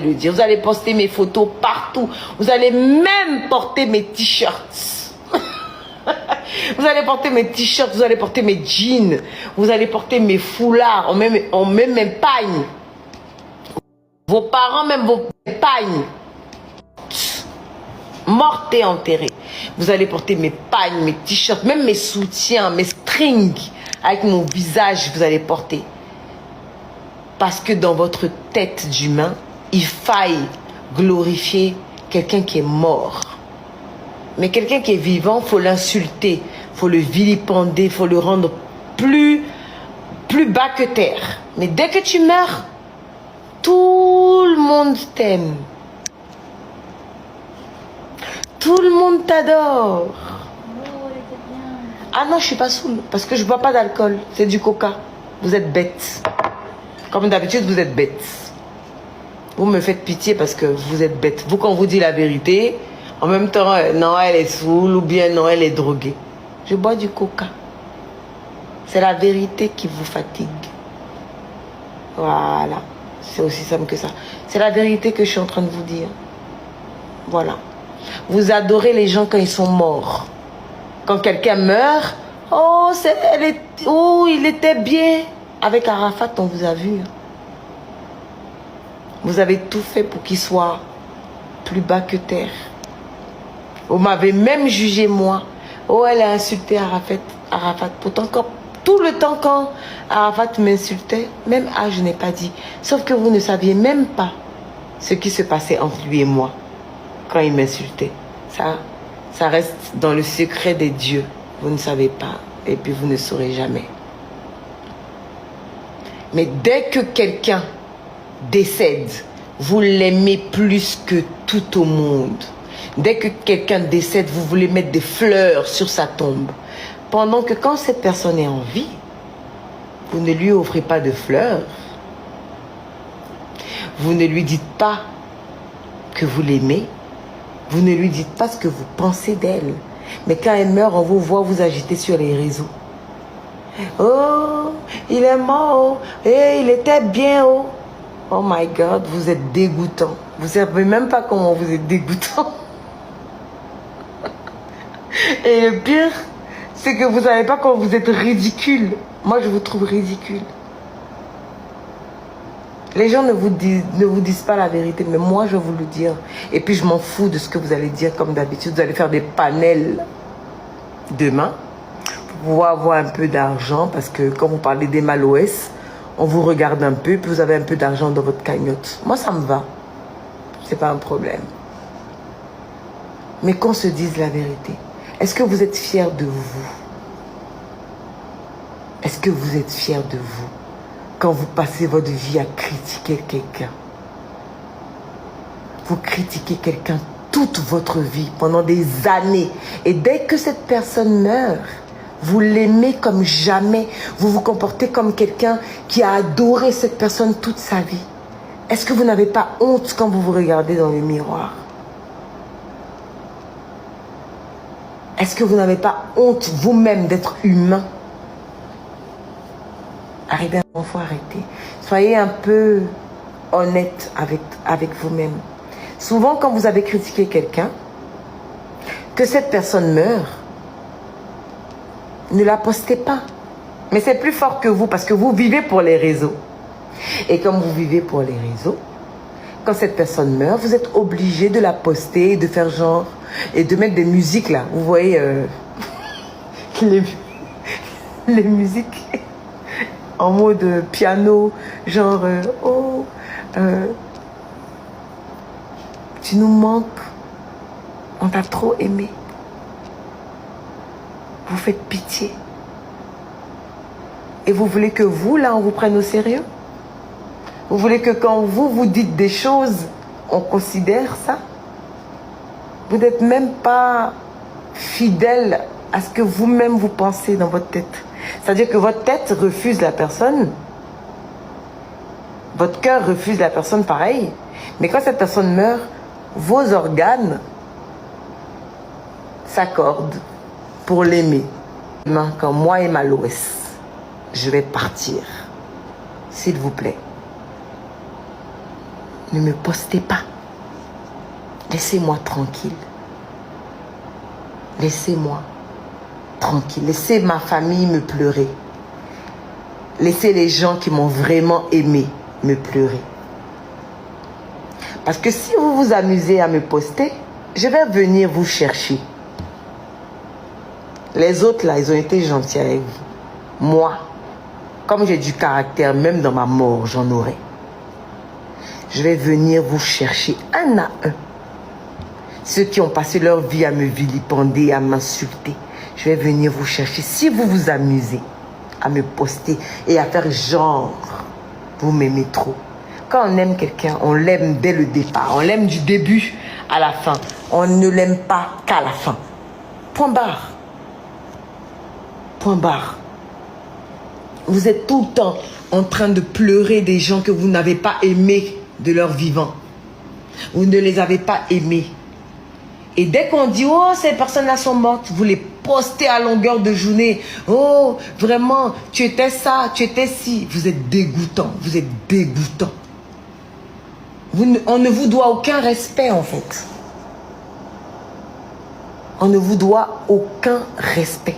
le dire. Vous allez poster mes photos partout. Vous allez même porter mes t-shirts. Vous allez porter mes t-shirts, vous allez porter mes jeans, vous allez porter mes foulards, on met mes pagnes. Vos parents, même vos pagnes. Mortes et enterrées. Vous allez porter mes pagnes, mes t-shirts, même mes soutiens, mes strings avec mon visage, vous allez porter. Parce que dans votre tête d'humain, il faille glorifier quelqu'un qui est mort. Mais quelqu'un qui est vivant, il faut l'insulter, il faut le vilipender, il faut le rendre plus bas que terre. Mais dès que tu meurs, tout le monde t'aime. Tout le monde t'adore. Ah non, je suis pas saoule, parce que je bois pas d'alcool, c'est du coca. Vous êtes bêtes. Comme d'habitude, vous êtes bêtes. Vous me faites pitié parce que vous êtes bêtes. Vous, quand on vous dit la vérité, en même temps, non, elle est saoule ou bien non, elle est droguée. Je bois du coca. C'est la vérité qui vous fatigue. Voilà. C'est aussi simple que ça. C'est la vérité que je suis en train de vous dire. Voilà. Vous adorez les gens quand ils sont morts. Quand quelqu'un meurt, oh, il était bien. Avec Arafat, on vous a vu. Vous avez tout fait pour qu'il soit plus bas que terre. Vous m'avez même jugé, moi. Oh, elle a insulté Arafat. Pourtant, tout le temps, quand Arafat m'insultait, même je n'ai pas dit. Sauf que vous ne saviez même pas ce qui se passait entre lui et moi quand il m'insultait. Ça reste dans le secret des dieux. Vous ne savez pas. Et puis, vous ne saurez jamais. Mais dès que quelqu'un décède, vous l'aimez plus que tout au monde. Dès que quelqu'un décède, vous voulez mettre des fleurs sur sa tombe. Pendant que quand cette personne est en vie, vous ne lui offrez pas de fleurs. Vous ne lui dites pas que vous l'aimez. Vous ne lui dites pas ce que vous pensez d'elle. Mais quand elle meurt, on vous voit vous agiter sur les réseaux. Oh, il est mort. Et il était bien. Oh my God, vous êtes dégoûtant. Vous ne savez même pas comment vous êtes dégoûtant. Et le pire, c'est que vous ne savez pas comment vous êtes ridicule. Moi, je vous trouve ridicule. Les gens ne vous disent pas la vérité, mais moi, je vais vous le dire. Et puis, je m'en fous de ce que vous allez dire comme d'habitude. Vous allez faire des panels demain pour pouvoir avoir un peu d'argent. Parce que quand vous parlez des Malouès, on vous regarde un peu, puis vous avez un peu d'argent dans votre cagnotte. Moi, ça me va. C'est pas un problème. Mais qu'on se dise la vérité. Est-ce que vous êtes fiers de vous? Est-ce que vous êtes fiers de vous quand vous passez votre vie à critiquer quelqu'un? Vous critiquez quelqu'un toute votre vie, pendant des années. Et dès que cette personne meurt, vous l'aimez comme jamais. Vous vous comportez comme quelqu'un qui a adoré cette personne toute sa vie. Est-ce que vous n'avez pas honte quand vous vous regardez dans le miroir? Est-ce que vous n'avez pas honte vous-même d'être humain? Arrêtez, il faut arrêter. Soyez un peu honnête avec vous-même. Souvent, quand vous avez critiqué quelqu'un, que cette personne meurt, ne la postez pas. Mais c'est plus fort que vous parce que vous vivez pour les réseaux. Et comme vous vivez pour les réseaux, quand cette personne meurt, vous êtes obligé de la poster, de faire genre, et de mettre des musiques là. Vous voyez les musiques en mode piano, genre tu nous manques, on t'a trop aimé. Vous faites pitié. Et vous voulez que vous, là, on vous prenne au sérieux? Vous voulez que quand vous dites des choses, on considère ça? Vous n'êtes même pas fidèle à ce que vous-même vous pensez dans votre tête. C'est-à-dire que votre tête refuse la personne. Votre cœur refuse la personne pareil. Mais quand cette personne meurt, vos organes s'accordent pour l'aimer. Quand moi et Malouès, je vais partir, s'il vous plaît, Ne me postez pas. Laissez-moi tranquille. Laissez-moi tranquille. Laissez ma famille me pleurer. Laissez les gens qui m'ont vraiment aimé me pleurer. Parce que si vous vous amusez à me poster, je vais venir vous chercher. Les autres là, ils ont été gentils avec vous. Moi, comme j'ai du caractère, même dans ma mort, j'en aurai. Je vais venir vous chercher un à un. Ceux qui ont passé leur vie à me vilipender, à m'insulter, je vais venir vous chercher. Si vous vous amusez à me poster et à faire genre, vous m'aimez trop. Quand on aime quelqu'un, on l'aime dès le départ. On l'aime du début à la fin. On ne l'aime pas qu'à la fin. Point barre. Point barre. Vous êtes tout le temps en train de pleurer des gens que vous n'avez pas aimés de leur vivant. Vous ne les avez pas aimés. Et dès qu'on dit, oh, ces personnes-là sont mortes, vous les postez à longueur de journée. Oh, vraiment, tu étais ça, tu étais ci. Vous êtes dégoûtant, vous êtes dégoûtant. On ne vous doit aucun respect, en fait. On ne vous doit aucun respect.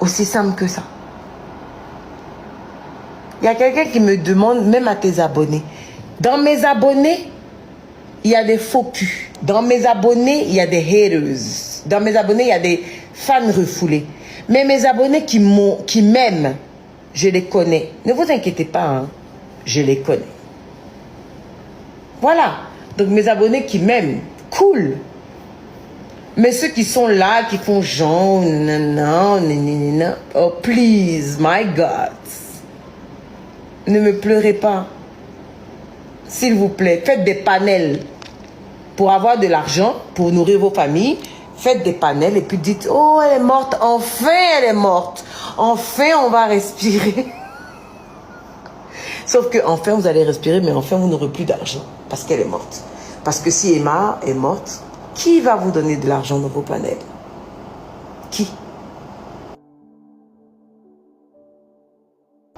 Aussi simple que ça. Il y a quelqu'un qui me demande, même à tes abonnés, dans mes abonnés, il y a des faux culs. Dans mes abonnés, il y a des haters. Dans mes abonnés, il y a des fans refoulés. Mais mes abonnés qui m'aiment, je les connais. Ne vous inquiétez pas, hein. Je les connais. Voilà. Donc mes abonnés qui m'aiment, cool. Mais ceux qui sont là, qui font genre, non, oh please, my God. Ne me pleurez pas. S'il vous plaît, faites des panels pour avoir de l'argent, pour nourrir vos familles. Faites des panels et puis dites, oh, elle est morte, enfin elle est morte. Enfin on va respirer. Sauf que enfin vous allez respirer, mais enfin vous n'aurez plus d'argent parce qu'elle est morte. Parce que si Emma est morte, qui va vous donner de l'argent dans vos panels? Qui?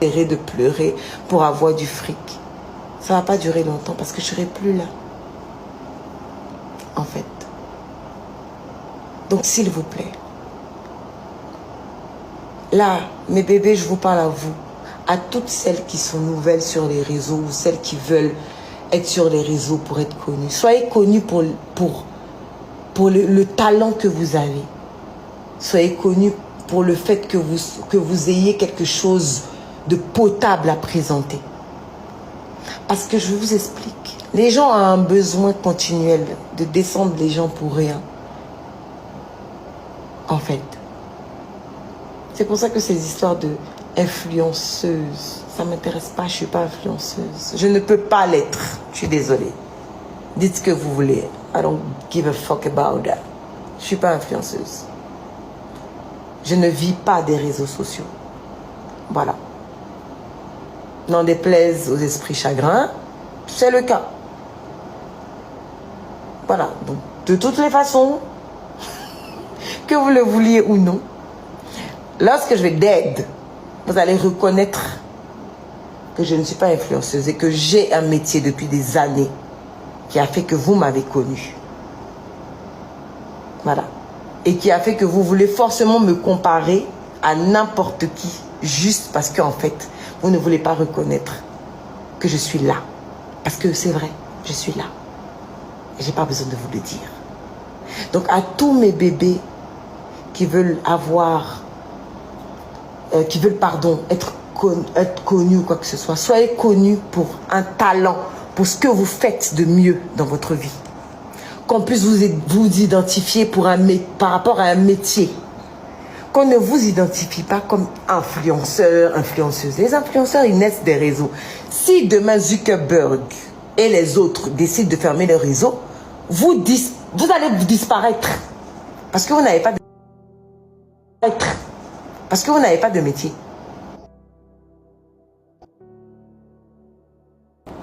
De pleurer pour avoir du fric. Ça ne va pas durer longtemps parce que je ne serai plus là. En fait. Donc s'il vous plaît. Là, mes bébés, je vous parle à vous. À toutes celles qui sont nouvelles sur les réseaux ou celles qui veulent être sur les réseaux pour être connues. Soyez connues pour le talent que vous avez. Soyez connus pour le fait que vous ayez quelque chose de potable à présenter. Parce que je vous explique. Les gens ont un besoin continuel de descendre les gens pour rien. En fait. C'est pour ça que ces histoires de influenceuse, ça ne m'intéresse pas, je ne suis pas influenceuse. Je ne peux pas l'être. Je suis désolée. Dites ce que vous voulez. I don't give a fuck about that. Je ne suis pas influenceuse. Je ne vis pas des réseaux sociaux. Voilà. N'en déplaise aux esprits chagrins, c'est le cas. Voilà. Donc, de toutes les façons, que vous le vouliez ou non, lorsque je vais dead, vous allez reconnaître que je ne suis pas influenceuse et que j'ai un métier depuis des années qui a fait que vous m'avez connue. Voilà. Et qui a fait que vous voulez forcément me comparer à n'importe qui, juste parce qu'en fait, vous ne voulez pas reconnaître que je suis là. Parce que c'est vrai, je suis là. Et je n'ai pas besoin de vous le dire. Donc à tous mes bébés qui veulent être connus ou quoi que ce soit, soyez connus pour un talent, pour ce que vous faites de mieux dans votre vie. Qu'on puisse vous identifier par rapport à un métier. Qu'on ne vous identifie pas comme influenceur, influenceuse. Les influenceurs, ils naissent des réseaux. Si demain Zuckerberg et les autres décident de fermer les réseaux, vous allez disparaître. Parce que vous n'avez pas de métier.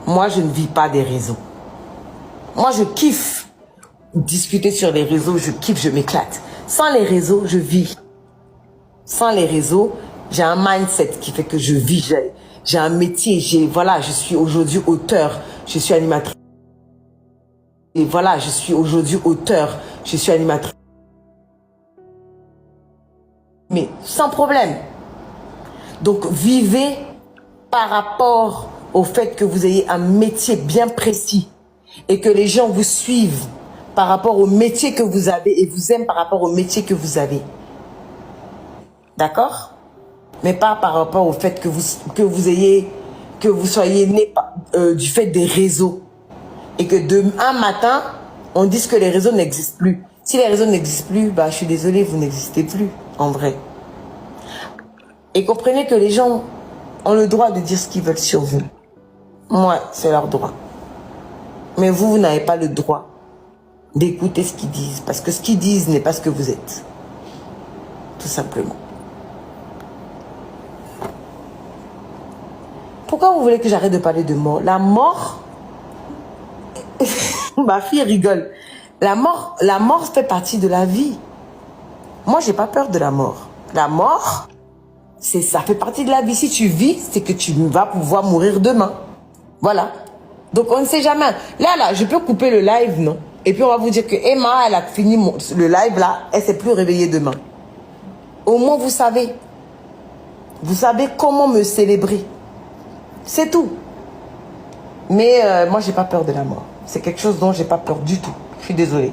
Moi, je ne vis pas des réseaux. Moi, je kiffe discuter sur les réseaux, je kiffe, je m'éclate. Sans les réseaux, je vis. Sans les réseaux, j'ai un mindset qui fait que je vis. j'ai un métier, voilà, je suis aujourd'hui auteur, je suis animatrice. Et voilà, je suis aujourd'hui auteur, je suis animatrice. Mais sans problème. Donc, vivez par rapport au fait que vous ayez un métier bien précis et que les gens vous suivent par rapport au métier que vous avez et vous aiment par rapport au métier que vous avez. D'accord? Mais pas par rapport au fait que vous soyez né du fait des réseaux et que un matin, on dise que les réseaux n'existent plus. Si les réseaux n'existent plus, bah, je suis désolée, vous n'existez plus, en vrai. Et comprenez que les gens ont le droit de dire ce qu'ils veulent sur vous. Moi, c'est leur droit. Mais vous n'avez pas le droit d'écouter ce qu'ils disent. Parce que ce qu'ils disent n'est pas ce que vous êtes. Tout simplement. Pourquoi vous voulez que j'arrête de parler de mort? La mort... Ma fille rigole. La mort fait partie de la vie. Moi, j'ai pas peur de la mort. La mort, ça fait partie de la vie. Si tu vis, c'est que tu vas pouvoir mourir demain. Voilà. Donc, on ne sait jamais. Là, je peux couper le live, non? Et puis, on va vous dire que Emma, elle a fini le live, là. Elle s'est plus réveillée demain. Au moins, vous savez. Vous savez comment me célébrer. C'est tout. Mais moi, j'ai pas peur de la mort. C'est quelque chose dont j'ai pas peur du tout. Je suis désolée.